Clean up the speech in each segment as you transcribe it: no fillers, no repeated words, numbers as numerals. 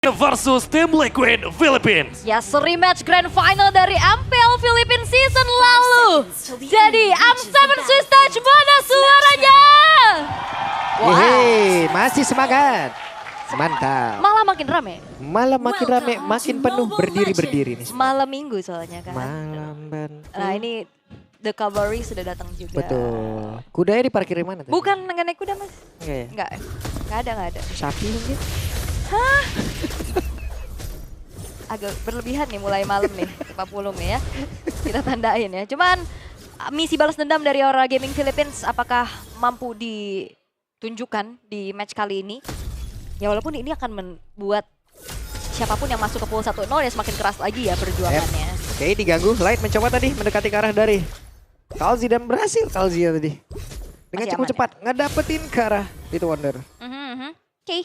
versus Team Liquid Philippines. Ya, rematch grand final dari MPL Philippines season lalu. Jadi, AM7 Swiss Touch, mana suaranya? Hehe, masih semangat. Mantap. Malah makin rame. Malam makin rame, makin penuh berdiri-berdiri nih. Malam minggu soalnya kan. Malam bantu. Nah, ini The Cavalry sudah datang juga. Betul. Kudanya diparkirin mana tadi? Bukan nggak naik kuda, Mas. Enggak ya? Nggak ada. Sapi mungkin? Agak berlebihan nih mulai malam nih, Pak Pulung nih ya. Kita tandain ya. Cuman misi balas dendam dari Aurora Gaming Philippines apakah mampu ditunjukkan di match kali ini? Ya walaupun ini akan membuat siapapun yang masuk ke pool 1-0 ya semakin keras lagi ya perjuangannya. Oke, diganggu. Light mencoba tadi mendekati ke arah dari Kalzi dan berhasil Kalzi ya tadi. Dengan Masih cukup aman, cepat ngedapetin ke arah itu Wonder. Oke,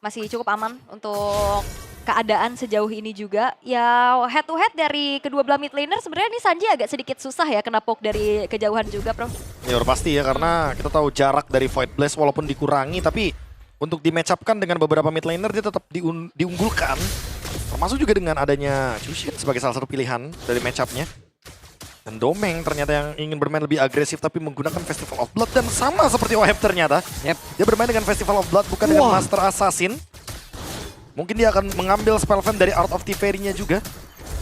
masih cukup aman untuk keadaan sejauh ini juga. Ya head to head dari kedua belah mid laner sebenarnya ini Sanji agak sedikit susah ya kena poke dari kejauhan juga, Bro. Ya udah pasti ya, karena kita tahu jarak dari Void Blast walaupun dikurangi, tapi untuk di match up kan dengan beberapa mid laner dia tetap diunggulkan. Termasuk juga dengan adanya Chushin sebagai salah satu pilihan dari match up-nya. Dan Domeng ternyata yang ingin bermain lebih agresif tapi menggunakan Festival of Blood. Dan sama seperti Oheb ternyata. Dia bermain dengan Festival of Blood bukan dengan Master Assassin. Mungkin dia akan mengambil spell fan dari Art of Tiferi-nya juga.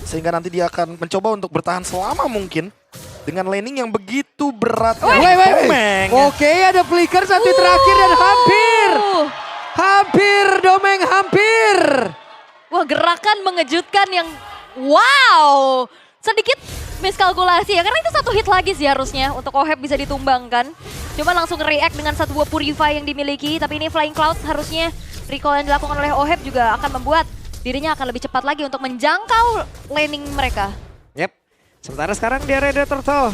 Sehingga nanti dia akan mencoba untuk bertahan selama mungkin. Dengan laning yang begitu berat. Domeng. Oke, ada flicker satu terakhir dan hampir Domeng hampir. Wah, gerakan mengejutkan yang wow. Sedikit miskalkulasi ya, karena itu satu hit lagi sih harusnya untuk Oheb bisa ditumbangkan. Cuma langsung react dengan satu buah Purify yang dimiliki, tapi ini Flying Cloud harusnya recall yang dilakukan oleh Oheb juga akan membuat dirinya akan lebih cepat lagi untuk menjangkau laning mereka. Yep. Sementara sekarang di area Turtle.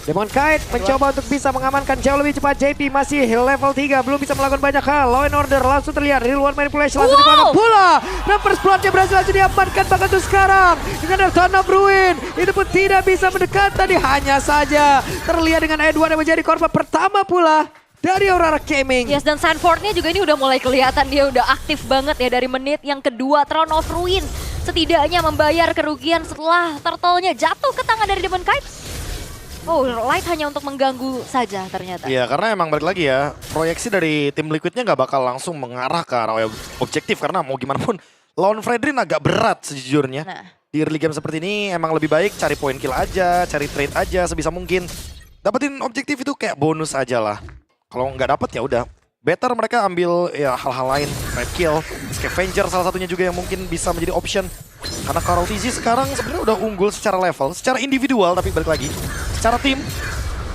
Demon Kite mencoba untuk bisa mengamankan jauh lebih cepat. JP masih level 3, belum bisa melakukan banyak hal. Law and Order langsung terlihat, real one manipulation langsung dipakai pula. Reverse Bloodnya berhasil langsung diamankan bahkan tuh sekarang. Dengan Ton of Ruin, itu pun tidak bisa mendekat tadi. Hanya saja terlihat dengan Edward yang menjadi korban pertama pula dari Aurora Gaming. Yes, dan Sanford-nya juga ini udah mulai kelihatan dia udah aktif banget ya dari menit yang kedua. Throne of Ruin setidaknya membayar kerugian setelah turtle-nya jatuh ke tangan dari Demon Kite. Oh, Light hanya untuk mengganggu saja ternyata. Iya, karena emang balik lagi ya, proyeksi dari tim Liquidnya nggak bakal langsung mengarah ke arah objektif. Karena mau gimana pun, lawan Fredrin agak berat sejujurnya. Nah. Di early game seperti ini emang lebih baik cari point kill aja, cari trade aja sebisa mungkin. Dapetin objektif itu kayak bonus aja lah. Kalau nggak dapet ya udah. Better mereka ambil ya hal-hal lain, red kill, scavenger salah satunya juga yang mungkin bisa menjadi option. Karena Karol TZ sekarang sebenarnya udah unggul secara level, secara individual tapi balik lagi. Secara tim,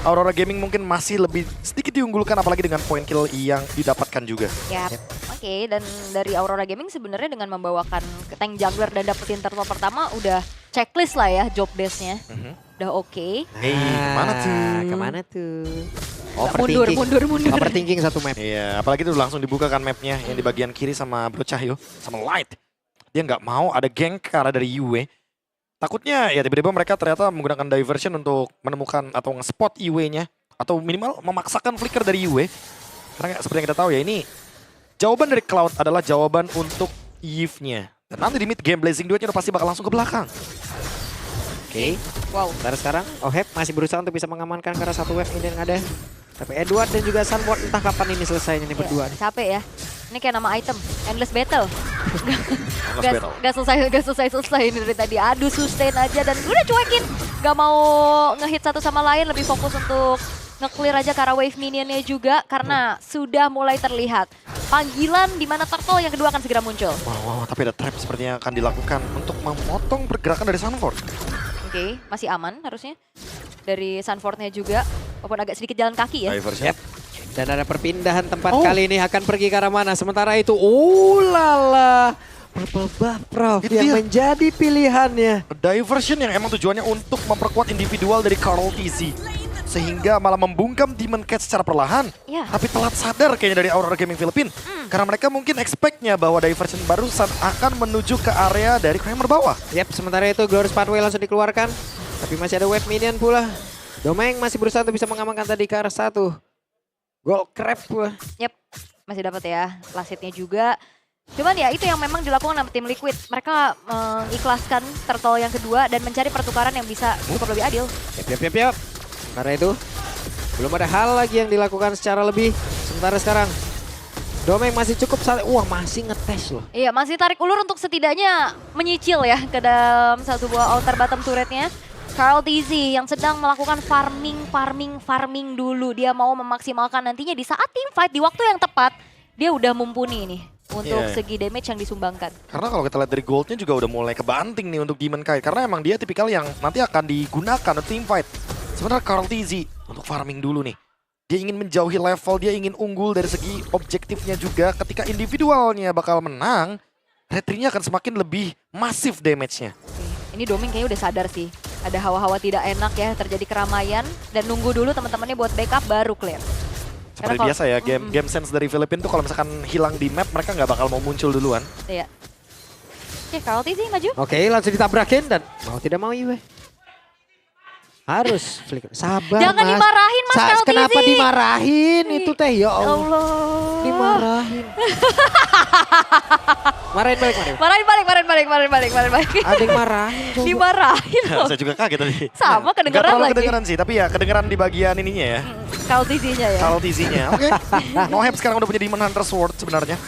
Aurora Gaming mungkin masih lebih sedikit diunggulkan apalagi dengan point kill yang didapatkan juga. Yap. Oke, dan dari Aurora Gaming sebenarnya dengan membawakan tank jungler dan dapetin turtle pertama udah checklist lah ya job desk-nya. Udah oke. Kemana tuh? Kemana tuh? Mundur. Overthinking satu map. Iya, apalagi itu langsung dibuka kan mapnya yang di bagian kiri sama Bro Cahyo, sama Light. Dia nggak mau ada geng ke arah dari Yue. Takutnya ya tiba-tiba mereka ternyata menggunakan diversion untuk menemukan atau nge-spot Yue-nya. Atau minimal memaksakan flicker dari Yue. Karena seperti yang kita tahu ya ini, jawaban dari Cloud adalah jawaban untuk Eve-nya. Dan nanti di mid game Blazing Duet-nya udah pasti bakal langsung ke belakang. Oke. Wow. Sekarang Oheb masih berusaha untuk bisa mengamankan karena satu wave ini yang ada. Tapi Edward dan juga Sunward entah kapan ini selesainya nih berdua. Capek ya. Ini kayak nama item, Endless Battle. Endless Battle. Gak selesai ini dari tadi. Aduh, sustain aja dan udah cuekin. Gak mau ngehit satu sama lain, lebih fokus untuk nge-clear aja ke arah wave minionnya juga. Karena sudah mulai terlihat panggilan di mana turtle yang kedua akan segera muncul. Wow, tapi ada trap sepertinya akan dilakukan untuk memotong pergerakan dari Sunford. Oke, masih aman harusnya. Dari Sunford-nya juga, walaupun agak sedikit jalan kaki ya. Diversion. Dan ada perpindahan tempat kali ini akan pergi ke arah mana. Sementara itu, lala. Purple buff, Prof, Itu yang dia. menjadi pilihannya. Diversion yang emang tujuannya untuk memperkuat individual dari Karol TZ. Sehingga malah membungkam Demon Cat secara perlahan. Ya. Tapi telat sadar kayaknya dari Aurora Gaming Philippines. Karena mereka mungkin expect-nya bahwa Diversion barusan akan menuju ke area dari Kramer bawah. Yap, sementara itu Glorious Pathway langsung dikeluarkan. Tapi masih ada wave minion pula. Domeng masih berusaha untuk bisa mengamankan tadi ke arah satu. Gold Crab pula. Yep, masih dapat ya. Last hitnya juga. Cuman ya itu yang memang dilakukan sama tim Liquid. Mereka mengikhlaskan turtle yang kedua dan mencari pertukaran yang bisa cukup lebih adil. Yap. Karena itu belum ada hal lagi yang dilakukan secara lebih. Sementara sekarang Domeng masih cukup wah masih ngetes loh. Iya, masih tarik ulur untuk setidaknya menyicil ya ke dalam satu buah outer bottom turretnya. Karl TZ yang sedang melakukan farming dulu. Dia mau memaksimalkan nantinya di saat team fight di waktu yang tepat. Dia udah mumpuni nih untuk segi damage yang disumbangkan. Karena kalau kita lihat dari goldnya juga udah mulai kebanting nih untuk Demon Kite. Karena emang dia tipikal yang nanti akan digunakan untuk team fight. Sebenarnya Karl TZ untuk farming dulu nih. Dia ingin menjauhi level, dia ingin unggul dari segi objektifnya juga. Ketika individualnya bakal menang, retry-nya akan semakin lebih masif damage-nya. Ini Domeng kayaknya udah sadar sih. Ada hawa-hawa tidak enak ya, terjadi keramaian. Dan nunggu dulu teman-temannya buat backup baru clear. Seperti biasa ya, game sense dari Filipina tuh kalau misalkan hilang di map, mereka nggak bakal mau muncul duluan. Iya. Oke, Karl TZ maju. Oke, langsung ditabrakin dan mau tidak mau Yue. Harus flicker. Sabar, Jangan Mas. dimarahin, Mas Karl TZ. Kenapa dimarahin itu teh? Ya Allah. Dimarahin. Marahin balik. Marahin balik. Ada yang marahin. Coba. Dimarahin loh. Saya juga kaget tadi. Sama, kedengeran Nggak terlalu lagi. kedengeran sih, tapi ya kedengeran di bagian ininya ya. Karl TZ-nya ya. Kalau TZ-nya. Oke. Noheb sekarang udah punya Demon Hunter Sword sebenarnya.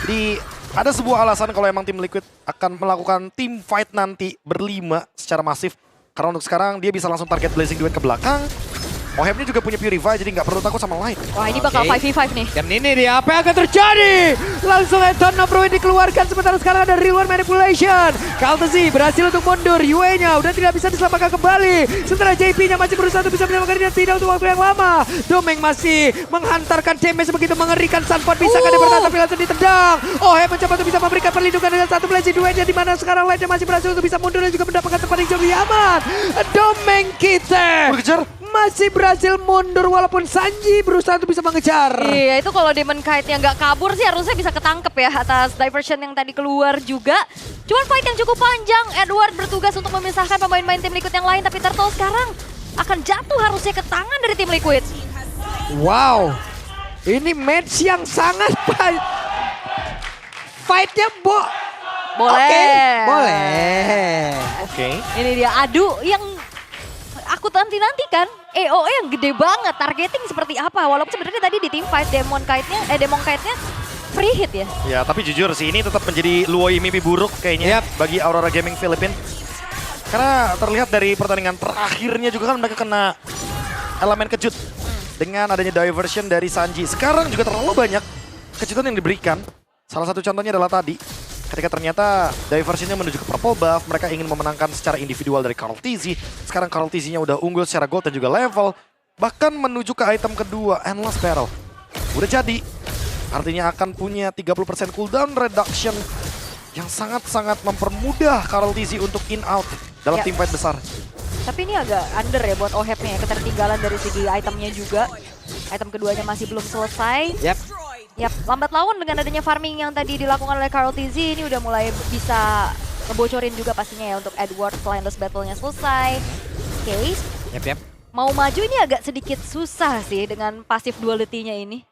Jadi ada sebuah alasan kalau emang tim Liquid akan melakukan team fight nanti berlima secara masif. Karena untuk sekarang dia bisa langsung target Blazing Duet ke belakang. Nohebnya juga punya Purify jadi nggak perlu takut sama Light. Wah, ini bakal 5v5 nih. Dan ini dia, apa yang akan terjadi? Langsung Anton Nobruin dikeluarkan, sementara sekarang ada Real World Manipulation. Kaltesi berhasil untuk mundur, Yue-nya udah tidak bisa diselamatkan kembali. Sementara JP-nya masih berusaha untuk bisa menyelamatkan dia, tidak untuk waktu yang lama. Domeng masih menghantarkan damage begitu mengerikan. Sunpot bisa kan bertahan tapi langsung ditendang. mencoba untuk bisa memberikan perlindungan dengan satu Blazing Duet-nya, di mana sekarang Light-nya masih berhasil untuk bisa mundur dan juga mendapatkan tempat yang jauh lebih aman. Domeng kita Kejar. masih berhasil mundur walaupun Sanji berusaha untuk bisa mengejar. Iya, itu kalau Demon Kite-nya nggak kabur sih harusnya bisa ketangkep ya atas diversion yang tadi keluar juga. Cuman fight yang cukup panjang, Edward bertugas untuk memisahkan pemain-pemain tim Liquid yang lain, tapi Turtle sekarang akan jatuh harusnya ke tangan dari tim Liquid. Wow, ini match yang sangat fightnya boleh. Oke. Ini dia adu yang aku nanti-nantikan. EOE yang gede banget, targeting seperti apa. Walaupun sebenarnya tadi di team fight Demon Kite-nya free hit ya. Ya, tapi jujur sih ini tetap menjadi luoi mimpi buruk kayaknya bagi Aurora Gaming Philippines. Karena terlihat dari pertandingan terakhirnya juga kan mereka kena elemen kejut dengan adanya diversion dari Sanji. Sekarang juga terlalu banyak kejutan yang diberikan. Salah satu contohnya adalah tadi ketika ternyata diversionnya menuju ke purple buff, mereka ingin memenangkan secara individual dari Karl TZ. Sekarang Karl TZ-nya udah unggul secara gold dan juga level. Bahkan menuju ke item kedua, Endless Barrel. Udah jadi. Artinya akan punya 30% cooldown reduction yang sangat-sangat mempermudah Karl TZ untuk in out dalam team fight besar. Tapi ini agak under ya buat Oheb-nya ya, ketertinggalan dari segi itemnya juga. Item keduanya masih belum selesai. Yap, lambat laun dengan adanya farming yang tadi dilakukan oleh Karl TZ ini udah mulai bisa ngebocorin juga pastinya ya untuk Edward Blindless Battle-nya selesai. Oke. Yap. Mau maju ini agak sedikit susah sih dengan pasif duality-nya ini.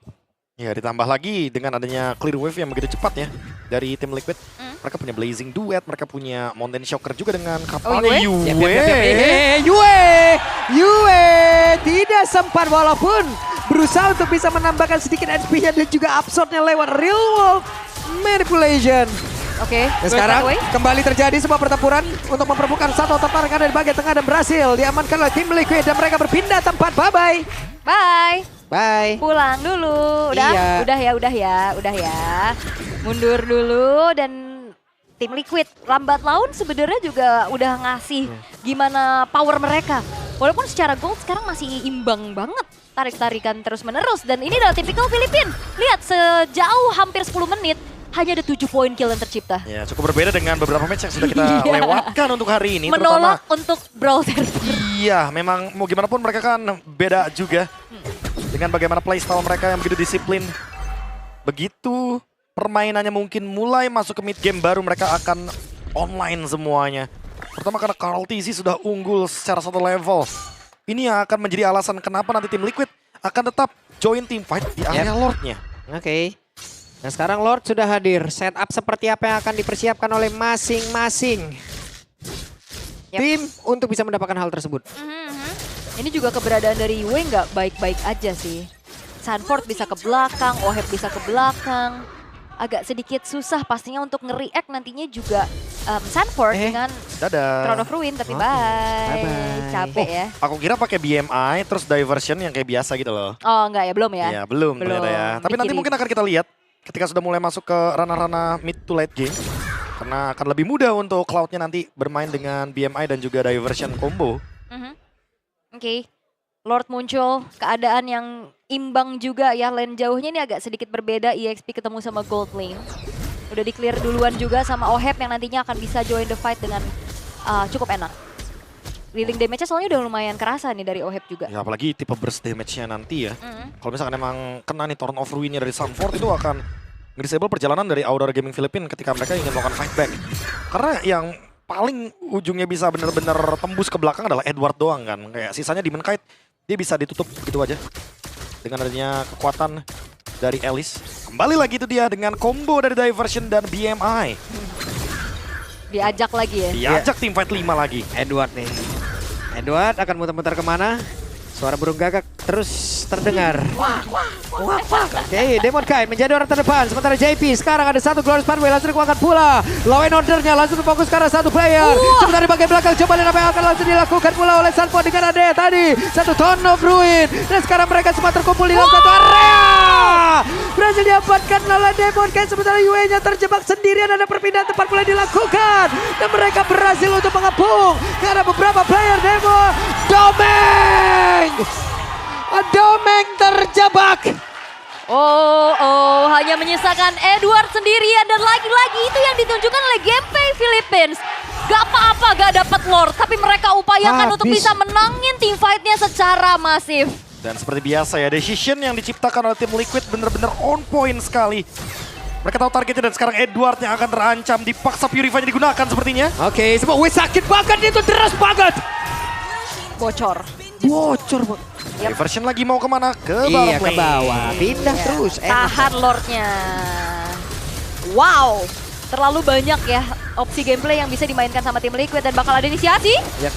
Ya, ditambah lagi dengan adanya clear wave yang begitu cepat ya dari tim Liquid. Mereka punya Blazing Duet, mereka punya Mountain Shocker juga dengan kapalnya Yue tidak sempat walaupun berusaha untuk bisa menambahkan sedikit HP-nya dan juga absorb-nya lewat Real World Manipulation. Oke. Dan sekarang kembali terjadi sebuah pertempuran untuk memperebutkan satu tertarik dari bagian tengah dan berhasil diamankan oleh tim Liquid dan mereka berpindah tempat. Bye. Pulang dulu. Udah ya. Mundur dulu dan tim Liquid lambat laun sebenarnya juga udah ngasih gimana power mereka. Walaupun secara gold sekarang masih imbang banget. Tarik-tarikan terus-menerus dan ini adalah tipikal Filipina. Lihat sejauh hampir 10 menit hanya ada 7 poin kill yang tercipta. Ya, cukup berbeda dengan beberapa match yang sudah kita lewatkan untuk hari ini. Menolak untuk Brawl server. Iya, memang mau gimana pun mereka kan beda juga. Dengan bagaimana playstyle mereka yang begitu disiplin. Begitu permainannya mungkin mulai masuk ke mid game baru mereka akan online semuanya. Pertama karena Karl TZ sudah unggul secara satu level. Ini yang akan menjadi alasan kenapa nanti tim Liquid akan tetap join team fight di area Lord-nya. Oke. Nah sekarang Lord sudah hadir. Setup seperti apa yang akan dipersiapkan oleh masing-masing tim untuk bisa mendapatkan hal tersebut. Ini juga keberadaan dari Yue nggak baik-baik aja sih. Sanford bisa ke belakang, Oheb bisa ke belakang. Agak sedikit susah pastinya untuk nge-react nantinya juga Sanford dengan Dadah. Throne of Ruin. Tapi Oke. bye. Bye-bye. Capek ya. Aku kira pakai BMI terus diversion yang kayak biasa gitu loh. Oh enggak ya, belum ya? Iya, belum ternyata ya. Tapi nanti Mikirin. mungkin akan kita lihat ketika sudah mulai masuk ke ranah-ranah mid to late game. Karena akan lebih mudah untuk Cloud-nya nanti bermain dengan BMI dan juga diversion combo. Oke. Lord muncul, keadaan yang imbang juga ya. Lane jauhnya ini agak sedikit berbeda, EXP ketemu sama Gold Lane. Udah di-clear duluan juga sama Oheb yang nantinya akan bisa join the fight dengan cukup enak. Healing damage-nya soalnya udah lumayan kerasa nih dari Oheb juga. Ya apalagi tipe burst damage-nya nanti ya. Kalau misalkan emang kena nih Torn of Ruin-nya dari Sanford itu akan nge-disable perjalanan dari Aurora Gaming Philippines ketika mereka ingin melakukan fight back. Karena yang paling ujungnya bisa benar-benar tembus ke belakang adalah Edward doang kan. Kayak sisanya Demon Kite dia bisa ditutup gitu aja. Dengan adanya kekuatan dari Alice. Kembali lagi itu dia dengan combo dari Diversion dan BMI. Diajak lagi ya. Diajak tim fight 5 lagi. Edward nih. Edward akan muter-muter kemana? Suara burung gagak terus terdengar. Oke, Demon Kite menjadi orang terdepan. Sementara JP sekarang ada satu Glorious Pathway langsung dikeluarkan pula. Law and Order-nya langsung fokus ke arah satu player. Sementara di bagian belakang coba lihat apa yang akan langsung dilakukan pula oleh Sanford dengan adanya tadi. Satu Throne of Ruin. Dan sekarang mereka semua terkumpul di dalam satu area. Berhasil diamankan oleh Demon Kite. Sementara Yue-nya terjebak sendirian. Ada perpindahan tempat mulai dilakukan. Dan mereka berhasil untuk mengepung. Karena beberapa player Demon. Domeng terjebak. Oh, hanya menyisakan Edward sendirian dan lagi-lagi itu yang ditunjukkan oleh Gameplay Philippines. Gak apa-apa gak dapat Lord, tapi mereka upayakan untuk Habis. bisa menangin team fight-nya secara masif. Dan seperti biasa ya, decision yang diciptakan oleh tim Liquid bener-bener on point sekali. Mereka tahu targetnya dan sekarang Edward yang akan terancam, dipaksa Purify-nya digunakan sepertinya. Oke, semua sakit banget itu, deras banget. Bocor. Bocor. Diversion lagi mau kemana? Ke bawah Iya, ke lane. bawah. Pindah Iya. terus. Tahan Lordnya. Wow. Terlalu banyak ya opsi gameplay yang bisa dimainkan sama tim Liquid dan bakal ada inisiasi. Yap.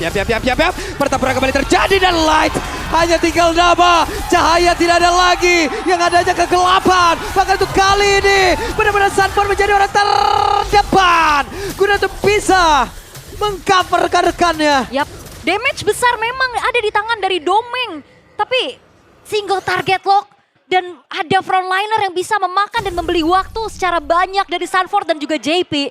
Pertempuran kembali terjadi dan Light hanya tinggal nama. Cahaya tidak ada lagi. Yang ada aja kegelapan. Bahkan untuk kali ini benar-benar Sanford menjadi orang terdepan. Guna untuk bisa mengcover rekan-rekannya. Yap, damage besar memang ada di tangan dari Domeng. Tapi single target lock dan ada frontliner yang bisa memakan dan membeli waktu secara banyak dari Sanford dan juga JP.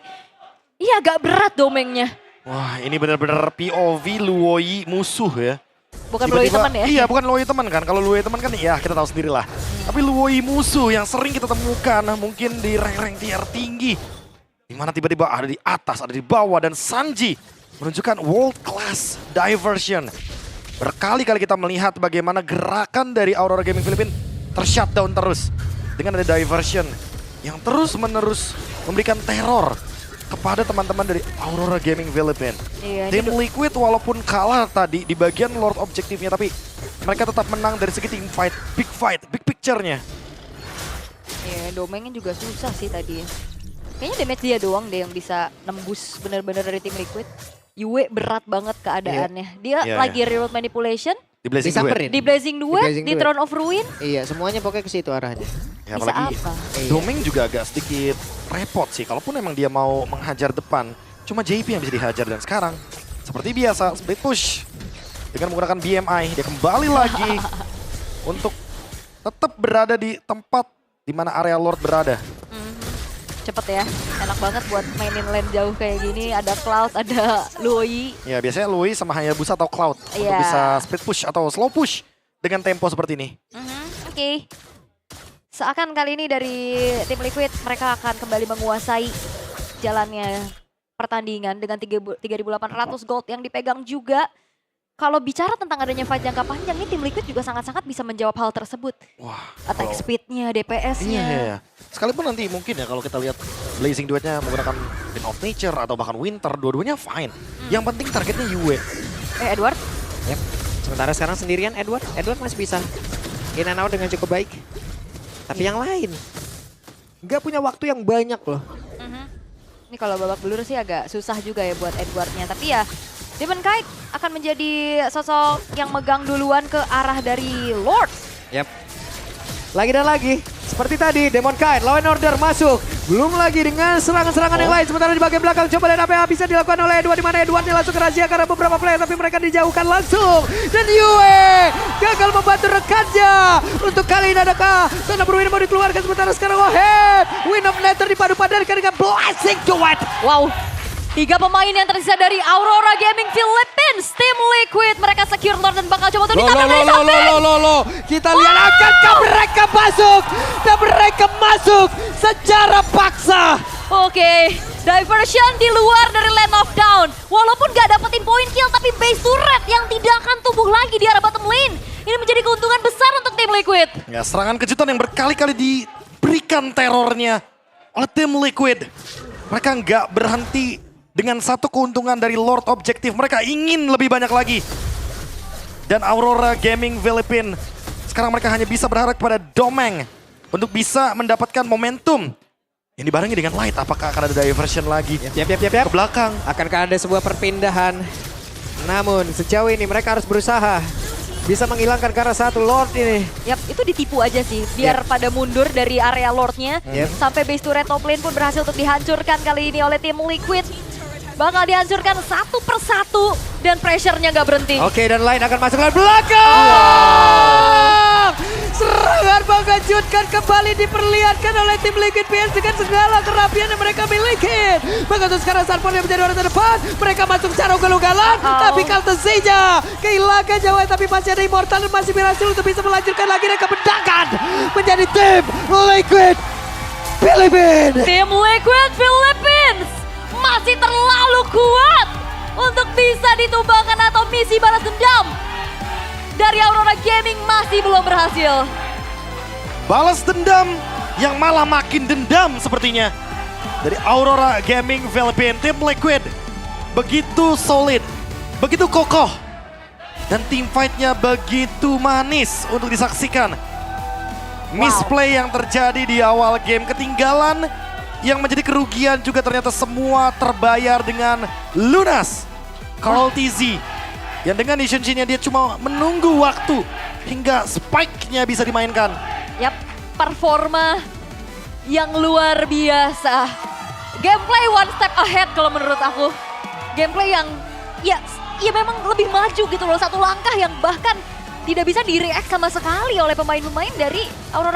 Iya agak berat Domengnya. Wah, ini benar-benar POV Luoi musuh ya. Bukan Blowy teman ya? Iya, bukan Luoi teman kan. Kalau Luoi teman kan ya kita tahu sendiri lah. Tapi Luoi musuh yang sering kita temukan mungkin di rank-rank tier tinggi. Dimana tiba-tiba ada di atas, ada di bawah, dan Sanji menunjukkan world class diversion. Berkali-kali kita melihat bagaimana gerakan dari Aurora Gaming Philippines tershutdown terus. Dengan ada diversion yang terus-menerus memberikan teror kepada teman-teman dari Aurora Gaming Philippines. Iya, Tim Liquid walaupun kalah tadi di bagian Lord objektifnya, tapi mereka tetap menang dari segi team fight, big picture-nya. Iya, Domengnya juga susah sih tadi. Kayaknya damage dia doang deh yang bisa nembus benar-benar dari tim Liquid. Yue berat banget keadaannya. Dia Iya, lagi reroute manipulation, Di Blazing Disamperin. di Blazing Duet, Blazing di Duet. Throne of Ruin. Iya, semuanya pokoknya ke situ arahnya. Ya, Bisa apalagi apa? Domeng juga agak sedikit repot sih. Kalaupun emang dia mau menghajar depan, cuma JP yang bisa dihajar. Dan sekarang, seperti biasa, split push. Dengan menggunakan BMI, dia kembali lagi untuk tetap berada di tempat di mana area Lord berada. Cepet ya, enak banget buat mainin lane jauh kayak gini. Ada Cloud, ada Luoi. Ya, biasanya Louis sama Hayabusa atau Cloud untuk Iya. bisa split push atau slow push dengan tempo seperti ini. Oke. Seakan kali ini dari tim Liquid mereka akan kembali menguasai jalannya pertandingan dengan 3.800 gold yang dipegang juga. Kalau bicara tentang adanya fight jangka panjang, ini tim Liquid juga sangat-sangat bisa menjawab hal tersebut. Wah, Attack kalau- speed-nya, DPS-nya. Iya. Sekalipun nanti mungkin ya kalau kita lihat Blazing Duetnya menggunakan Wind of Nature atau bahkan Winter, dua-duanya fine. Yang penting targetnya Yue. Edward, Yap. Sementara sekarang sendirian Edward masih bisa in and out dengan cukup baik. Tapi yang lain nggak punya waktu yang banyak loh. Ini kalau babak belur sih agak susah juga ya buat Edwardnya. Tapi ya Demon Kite akan menjadi sosok yang megang duluan ke arah dari Lord. Yap. Lagi dan lagi, seperti tadi Demon Kite, Law and Order masuk. Belum lagi dengan serangan-serangan yang lain. Sementara di bagian belakang coba lihat apa yang bisa dilakukan oleh Edward. Dimana Edwardnya langsung ke rahasia karena beberapa player. Tapi mereka dijauhkan langsung. Dan Yue gagal membantu rekannya. Untuk kali ini adakah Thunder Bruin mau dikeluarkan. Sementara sekarang Wind of Nether dipadu-padankan dengan Blessing Duet. Wow. 3 pemain yang tersisa dari Aurora Gaming Philippines. Team Liquid. Mereka secure Lord dan bakal coba untuk ditambah dari samping. Kita lihat akankah mereka masuk. Dan mereka masuk secara paksa. Oke, diversion di luar dari Land of Down. Walaupun gak dapetin poin kill, tapi base turret yang tidak akan tumbuh lagi di arah bottom lane. Ini menjadi keuntungan besar untuk tim Liquid. Ya, serangan kejutan yang berkali-kali diberikan terornya oleh tim Liquid. Mereka nggak berhenti dengan satu keuntungan dari Lord Objektif. Mereka ingin lebih banyak lagi. Dan Aurora Gaming Philippines, sekarang mereka hanya bisa berharap kepada Domeng untuk bisa mendapatkan momentum. Yang dibarengi dengan Light, apakah akan ada diversion lagi Yap. ke belakang? Akankah ada sebuah perpindahan? Namun sejauh ini mereka harus berusaha bisa menghilangkan karena satu Lord ini. Yap, itu ditipu aja sih. Biar pada mundur dari area Lordnya. Sampai base turret top lane pun berhasil untuk dihancurkan kali ini oleh tim Liquid. Bakal dihancurkan satu persatu dan pressure-nya nggak berhenti. Oke, dan Light akan masuk ke belakang. Serangan mengejutkan kembali diperlihatkan oleh tim Liquid PS dengan segala kerapian yang mereka miliki. Begitu sekarang Sanford yang menjadi orang terdepan. Mereka masuk secara ugal-ugalan. Tapi Kaltezija kehilangan nyawa. Tapi masih ada Immortal dan masih berhasil untuk bisa melanjutkan lagi dan kemenangan menjadi tim Liquid Philippines. Tim Liquid Philippines masih terlalu kuat untuk bisa ditumbangkan atau misi balas dendam dari Aurora Gaming masih belum berhasil. Balas dendam yang malah makin dendam sepertinya. Dari Aurora Gaming Philippines, tim Liquid begitu solid, begitu kokoh. Dan team fight-nya begitu manis untuk disaksikan. Misplay yang terjadi di awal game, ketinggalan yang menjadi kerugian juga ternyata semua terbayar dengan lunas. Carl TZ yang dengan Nishun-nya dia cuma menunggu waktu hingga spike-nya bisa dimainkan. Yap, performa yang luar biasa. Gameplay one step ahead kalau menurut aku. Gameplay yang ya memang lebih maju gitu loh. Satu langkah yang bahkan tidak bisa di-react sama sekali oleh pemain-pemain dari Aurora